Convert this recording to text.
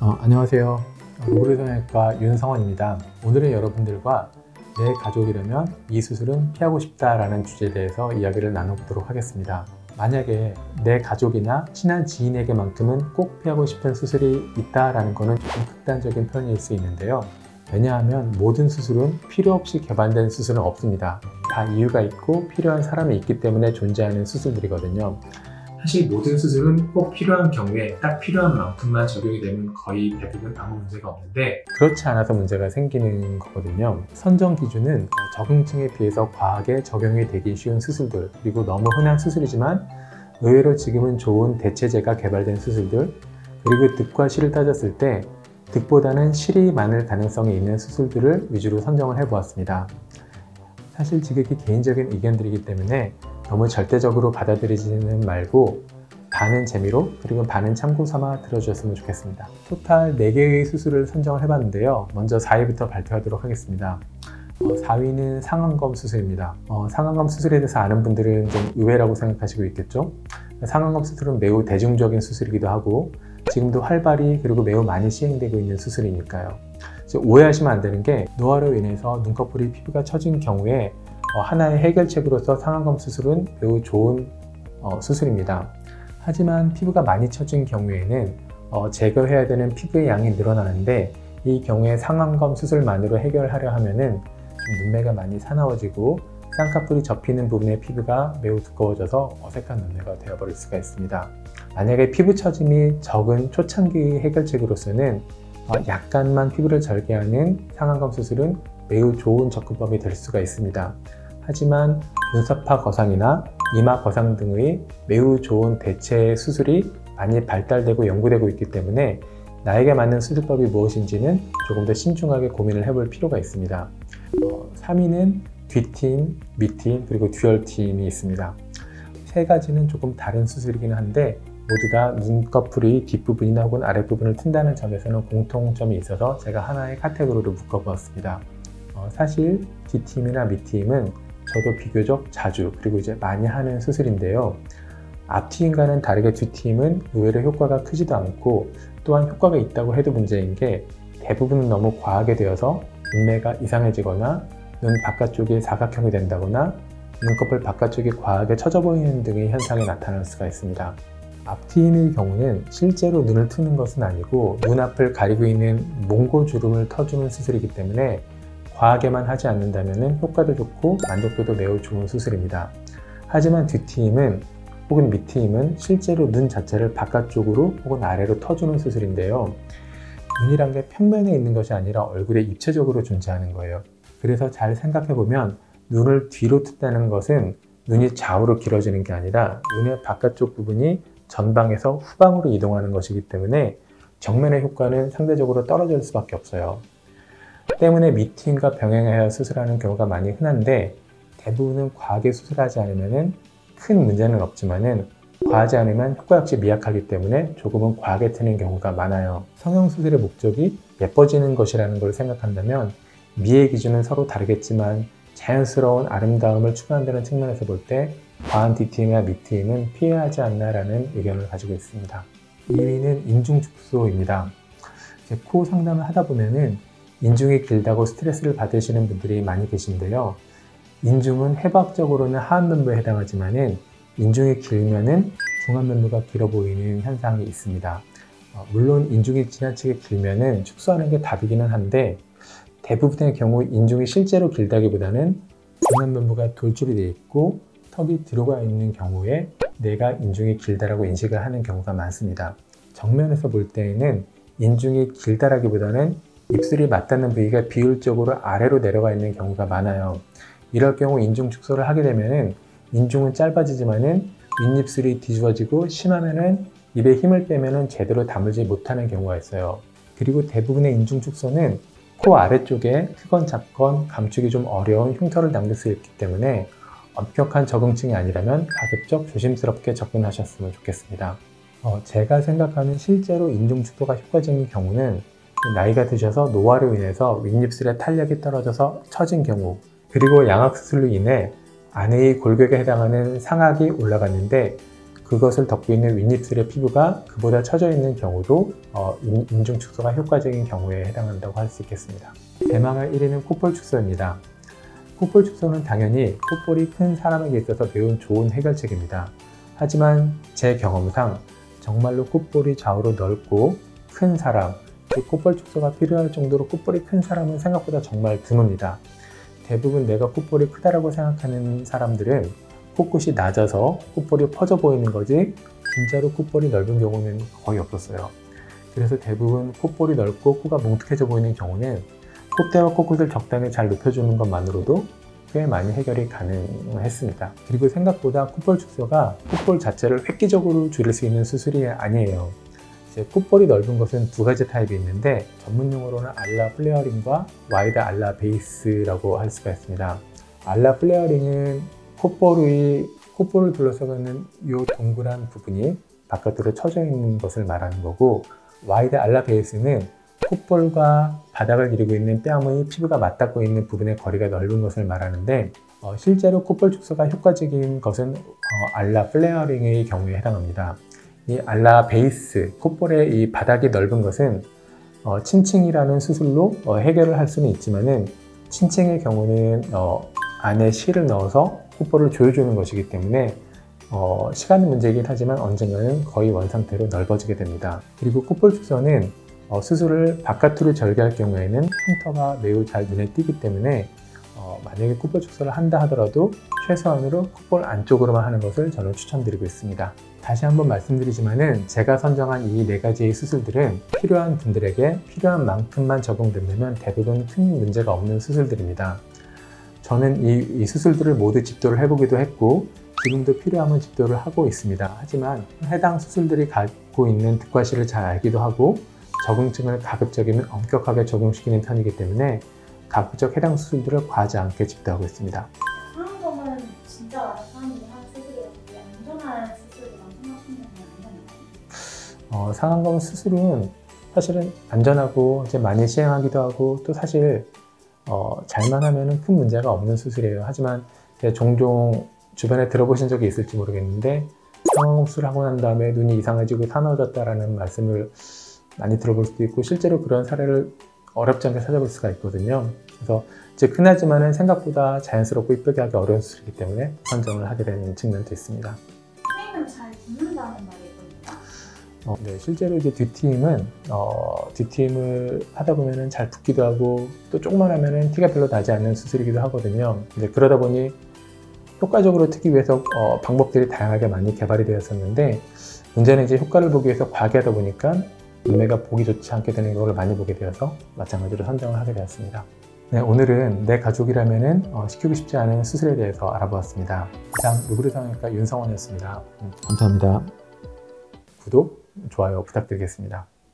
안녕하세요. 로고리성형외과 윤성원입니다. 오늘은 여러분들과 내 가족이라면 이 수술은 피하고 싶다라는 주제에 대해서 이야기를 나눠보도록 하겠습니다. 만약에 내 가족이나 친한 지인에게만큼은 꼭 피하고 싶은 수술이 있다라는 것은 좀 극단적인 표현일 수 있는데요. 왜냐하면 모든 수술은 필요 없이 개발된 수술은 없습니다. 다 이유가 있고 필요한 사람이 있기 때문에 존재하는 수술들이거든요. 사실 모든 수술은 꼭 필요한 경우에 딱 필요한 만큼만 적용이 되면 거의 대부분 아무 문제가 없는데, 그렇지 않아서 문제가 생기는 거거든요. 선정 기준은 적응층에 비해서 과하게 적용이 되기 쉬운 수술들, 그리고 너무 흔한 수술이지만 의외로 지금은 좋은 대체제가 개발된 수술들, 그리고 득과 실을 따졌을 때 득보다는 실이 많을 가능성이 있는 수술들을 위주로 선정을 해보았습니다. 사실 지극히 개인적인 의견들이기 때문에 너무 절대적으로 받아들이지는 말고 반은 재미로 그리고 반은 참고 삼아 들어주셨으면 좋겠습니다. 토탈 4개의 수술을 선정을 해봤는데요. 먼저 4위부터 발표하도록 하겠습니다. 4위는 상안검 수술입니다. 상안검 수술에 대해서 아는 분들은 좀 의외라고 생각하시고 있겠죠. 상안검 수술은 매우 대중적인 수술이기도 하고 지금도 활발히 그리고 매우 많이 시행되고 있는 수술이니까요. 오해하시면 안 되는 게, 노화로 인해서 눈꺼풀이 피부가 처진 경우에 하나의 해결책으로서 상안검 수술은 매우 좋은 수술입니다. 하지만 피부가 많이 처진 경우에는 제거해야 되는 피부의 양이 늘어나는데, 이 경우에 상안검 수술만으로 해결하려 하면은 눈매가 많이 사나워지고 쌍꺼풀이 접히는 부분의 피부가 매우 두꺼워져서 어색한 눈매가 되어버릴 수가 있습니다. 만약에 피부 처짐이 적은 초창기 해결책으로서는 약간만 피부를 절개하는 상안검 수술은 매우 좋은 접근법이 될 수가 있습니다. 하지만 눈썹파 거상이나 이마 거상 등의 매우 좋은 대체 수술이 많이 발달되고 연구되고 있기 때문에 나에게 맞는 수술법이 무엇인지는 조금 더 신중하게 고민을 해볼 필요가 있습니다. 3위는 뒷팀, 밑팀, 그리고 듀얼팀이 있습니다. 세 가지는 조금 다른 수술이긴 한데 모두 다 눈꺼풀이 뒷부분이나 혹은 아랫부분을 튼다는 점에서는 공통점이 있어서 제가 하나의 카테고리로 묶어보았습니다. 사실 뒷팀이나 밑팀은 저도 비교적 자주 그리고 이제 많이 하는 수술인데요. 앞팀과는 다르게 뒷팀은 의외로 효과가 크지도 않고, 또한 효과가 있다고 해도 문제인 게 대부분은 너무 과하게 되어서 눈매가 이상해지거나 눈 바깥쪽이 사각형이 된다거나 눈꺼풀 바깥쪽이 과하게 처져 보이는 등의 현상이 나타날 수가 있습니다. 앞팀의 경우는 실제로 눈을 트는 것은 아니고 눈앞을 가리고 있는 몽고주름을 터주는 수술이기 때문에 과하게만 하지 않는다면 효과도 좋고 만족도도 매우 좋은 수술입니다. 하지만 뒷팀은 혹은 밑팀은 실제로 눈 자체를 바깥쪽으로 혹은 아래로 터주는 수술인데요. 눈이란 게 평면에 있는 것이 아니라 얼굴에 입체적으로 존재하는 거예요. 그래서 잘 생각해보면 눈을 뒤로 튼다는 것은 눈이 좌우로 길어지는 게 아니라 눈의 바깥쪽 부분이 전방에서 후방으로 이동하는 것이기 때문에 정면의 효과는 상대적으로 떨어질 수밖에 없어요. 때문에 밑팀과 병행하여 수술하는 경우가 많이 흔한데, 대부분은 과하게 수술하지 않으면 큰 문제는 없지만은 과하지 않으면 효과 역시 미약하기 때문에 조금은 과하게 트는 경우가 많아요. 성형수술의 목적이 예뻐지는 것이라는 걸 생각한다면 미의 기준은 서로 다르겠지만 자연스러운 아름다움을 추구한다는 측면에서 볼 때 과한 뒷팀이나 밑팀은 피해야 하지 않나라는 의견을 가지고 있습니다. 2위는 인중축소입니다. 코 상담을 하다 보면은 인중이 길다고 스트레스를 받으시는 분들이 많이 계신데요. 인중은 해부학적으로는 하안면부에 해당하지만은 인중이 길면은 중안면부가 길어 보이는 현상이 있습니다. 물론 인중이 지나치게 길면은 축소하는 게 답이기는 한데, 대부분의 경우 인중이 실제로 길다기보다는 중안면부가 돌출이 되어 있고 턱이 들어가 있는 경우에 내가 인중이 길다라고 인식을 하는 경우가 많습니다. 정면에서 볼 때에는 인중이 길다라기보다는 입술이 맞닿는 부위가 비율적으로 아래로 내려가 있는 경우가 많아요. 이럴 경우 인중 축소를 하게 되면은 인중은 짧아지지만은 윗입술이 뒤집어지고 심하면은 입에 힘을 빼면은 제대로 다물지 못하는 경우가 있어요. 그리고 대부분의 인중 축소는 코 아래쪽에 크건 작건 감추기 좀 어려운 흉터를 남길 수 있기 때문에 엄격한 적응증이 아니라면 가급적 조심스럽게 접근하셨으면 좋겠습니다. 제가 생각하는 실제로 인중 축소가 효과적인 경우는 나이가 드셔서 노화로 인해서 윗입술의 탄력이 떨어져서 처진 경우, 그리고 양악수술로 인해 안의 골격에 해당하는 상악이 올라갔는데 그 그것을 덮고 있는 윗입술의 피부가 그보다 처져 있는 경우도 인중 축소가 효과적인 경우에 해당한다고 할 수 있겠습니다. 대망의 1위는 콧볼 축소입니다. 콧볼 축소는 당연히 콧볼이 큰 사람에게 있어서 매우 좋은 해결책입니다. 하지만 제 경험상 정말로 콧볼이 좌우로 넓고 큰 사람, 콧볼 축소가 필요할 정도로 콧볼이 큰 사람은 생각보다 정말 드뭅니다. 대부분 내가 콧볼이 크다라고 생각하는 사람들은 코끝이 낮아서 콧볼이 퍼져 보이는 거지 진짜로 콧볼이 넓은 경우는 거의 없었어요. 그래서 대부분 콧볼이 넓고 코가 뭉툭해져 보이는 경우는 콧대와 코끝을 적당히 잘 높여주는 것만으로도 꽤 많이 해결이 가능했습니다. 그리고 생각보다 콧볼 축소가 콧볼 자체를 획기적으로 줄일 수 있는 수술이 아니에요. 이제 콧볼이 넓은 것은 두 가지 타입이 있는데 전문 용어로는 알라 플레어링과 와이드 알라 베이스라고 할 수가 있습니다. 알라 플레어링은 콧볼을 둘러싸고 있는 이 동그란 부분이 바깥으로 처져 있는 것을 말하는 거고, 와이드 알라 베이스는 콧볼과 바닥을 이루고 있는 뺨의 피부가 맞닿고 있는 부분의 거리가 넓은 것을 말하는데, 실제로 콧볼 축소가 효과적인 것은 알라 플레어링의 경우에 해당합니다. 이 알라 베이스, 콧볼의 이 바닥이 넓은 것은 칭칭이라는 수술로 해결을 할 수는 있지만은, 칭칭의 경우는 안에 실을 넣어서 콧볼을 조여주는 것이기 때문에 시간의 문제이긴 하지만 언젠가는 거의 원상태로 넓어지게 됩니다. 그리고 콧볼 축소는 수술을 바깥으로 절개할 경우에는 흉터가 매우 잘 눈에 띄기 때문에 만약에 콧볼 축소를 한다 하더라도 최소한으로 콧볼 안쪽으로만 하는 것을 저는 추천드리고 있습니다. 다시 한번 말씀드리지만은 제가 선정한 이 4가지의 수술들은 필요한 분들에게 필요한 만큼만 적용된다면 대부분 큰 문제가 없는 수술들입니다. 저는 이 수술들을 모두 집도를 해보기도 했고 지금도 필요하면 집도를 하고 있습니다. 하지만 해당 수술들이 갖고 있는 특과실을 잘 알기도 하고 적응증을 가급적이면 엄격하게 적용시키는 편이기 때문에 가급적 해당 수술들을 과하지 않게 집도하고 있습니다. 상안검은 진짜 많은 사람들이 하는 수술이라서 안전한 수술이라고 생각하시는 건 아니잖아요? 상안검 수술은 사실은 안전하고 이제 많이 시행하기도 하고 또 사실 잘만 하면 큰 문제가 없는 수술이에요. 하지만 종종 주변에 들어보신 적이 있을지 모르겠는데 상안검 수술을 하고 난 다음에 눈이 이상해지고 사나워졌다라는 말씀을 많이 들어볼 수도 있고 실제로 그런 사례를 어렵지 않게 찾아볼 수가 있거든요. 그래서 즉 흔하지만은 생각보다 자연스럽고 이쁘게 하기 어려운 수술이기 때문에 선정을 하게 되는 측면도 있습니다. 트임을 잘 붙는다는 말이 있거든요. 네, 실제로 이제 뒷트임은 뒷트임을 하다 보면은 잘 붙기도 하고 또 조금만 하면은 티가 별로 나지 않는 수술이기도 하거든요. 이제 그러다 보니 효과적으로 트기 위해서 방법들이 다양하게 많이 개발이 되었었는데 문제는 이제 효과를 보기 위해서 과하게 하다 보니까 눈매가 보기 좋지 않게 되는 경우를 많이 보게 되어서 마찬가지로 선정을 하게 되었습니다. 네, 오늘은 내 가족이라면은 시키고 싶지 않은 수술에 대해서 알아보았습니다. 이상 루브르 성형외과 윤성원이었습니다. 감사합니다. 구독, 좋아요 부탁드리겠습니다.